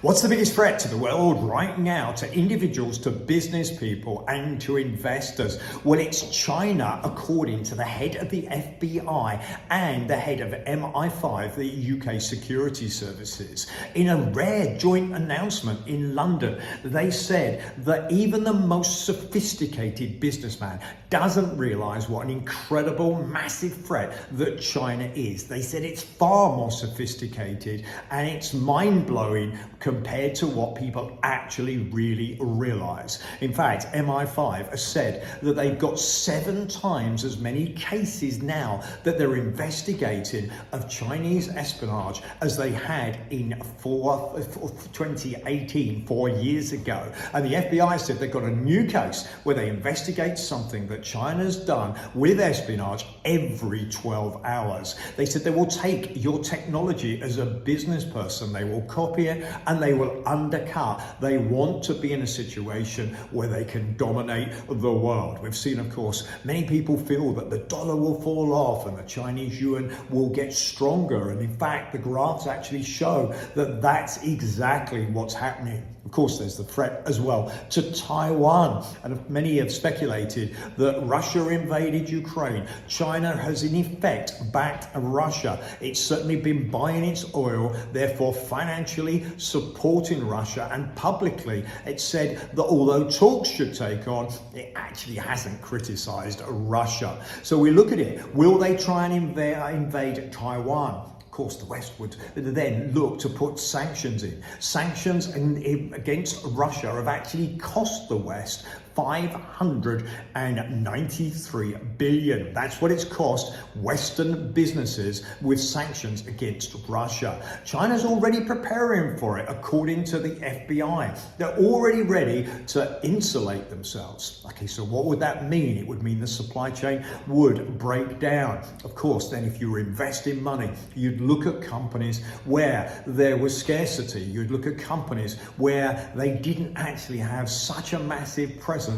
What's the biggest threat to the world right now, to individuals, to business people, and to investors? Well, it's China, according to the head of the FBI and the head of MI5, the UK security services. In a rare joint announcement in London, they said that even the most sophisticated businessman doesn't realize what an incredible, massive threat that China is. They said it's far more sophisticated and it's mind-blowing compared to what people actually really realize. In fact, MI5 has said that they've got 7 times as many cases now that they're investigating of Chinese espionage as they had in 2018, 4 years ago. And the FBI said they've got a new case where they investigate something that China's done with espionage every 12 hours. They said they will take your technology as a business person, they will copy it and they will undercut. They want to be in a situation where they can dominate the world. We've seen, of course, many people feel that the dollar will fall off and the Chinese yuan will get stronger. And in fact, the graphs actually show that that's exactly what's happening. Of course, there's the threat as well to Taiwan. And many have speculated that Russia invaded Ukraine. China has in effect backed Russia. It's certainly been buying its oil, therefore financially supporting Russia. And publicly, it said that although talks should take on, it actually hasn't criticized Russia. So we look at it. Will they try and invade Taiwan? Of course, the West would then look to put sanctions in. Sanctions against Russia have actually cost the West $593 billion. That's what it's cost Western businesses with sanctions against Russia. China's already preparing for it, according to the FBI. They're already ready to insulate themselves. Okay, so what would that mean? It would mean the supply chain would break down. Of course, then if you were investing money, you'd look at companies where there was scarcity. You'd look at companies where they didn't actually have such a massive presence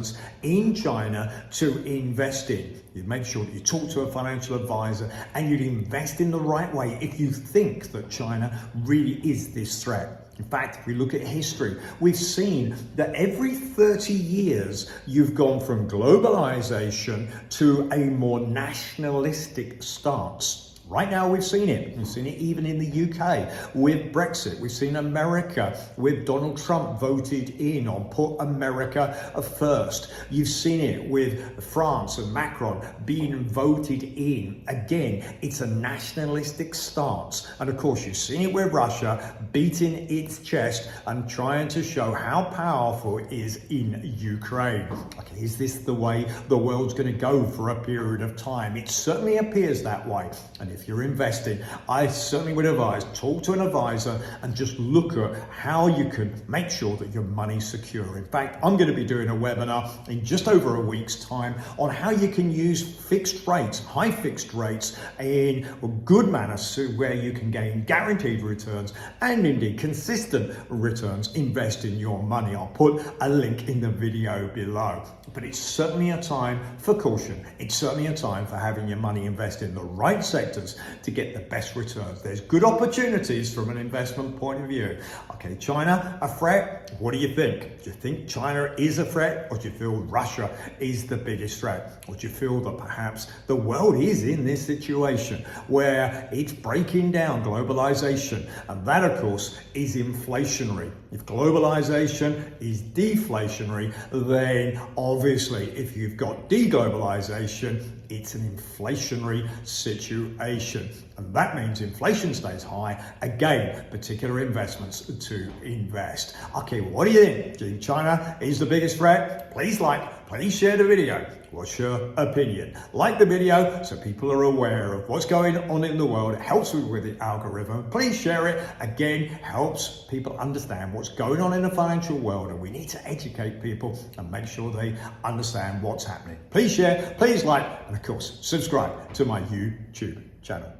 in China to invest in. You'd make sure that you talk to a financial advisor and you'd invest in the right way if you think that China really is this threat. In fact, if we look at history, we've seen that every 30 years, you've gone from globalization to a more nationalistic stance. Right now, we've seen it. We've seen it even in the UK with Brexit. We've seen America with Donald Trump voted in on put America first. You've seen it with France and Macron being voted in. Again, it's a nationalistic stance. And of course, you've seen it with Russia beating its chest and trying to show how powerful it is in Ukraine. Okay, is this the way the world's going to go for a period of time? It certainly appears that way. And if you're investing, I certainly would advise talk to an advisor and just look at how you can make sure that your money's secure. In fact, I'm going to be doing a webinar in just over a week's time on how you can use fixed rates, high fixed rates in a good manner so where you can gain guaranteed returns and indeed consistent returns investing your money. I'll put a link in the video below. But it's certainly a time for caution. It's certainly a time for having your money invested in the right sectors to get the best returns. There's good opportunities from an investment point of view. Okay, China, a threat? What do you think? Do you think China is a threat, or do you feel Russia is the biggest threat? Or do you feel that perhaps the world is in this situation where it's breaking down globalization? And that, of course, is inflationary. If globalization is deflationary, then obviously if you've got deglobalization, it's an inflationary situation. And that means inflation stays high. Again, particular investments to invest. Okay, what do you think? Do you think China is the biggest threat? Please like, please share the video. What's your opinion? Like the video so people are aware of what's going on in the world. It helps with the algorithm. Please share it. Again, helps people understand what's going on in the financial world, and we need to educate people and make sure they understand what's happening. Please share, please like, and of course, subscribe to my YouTube channel.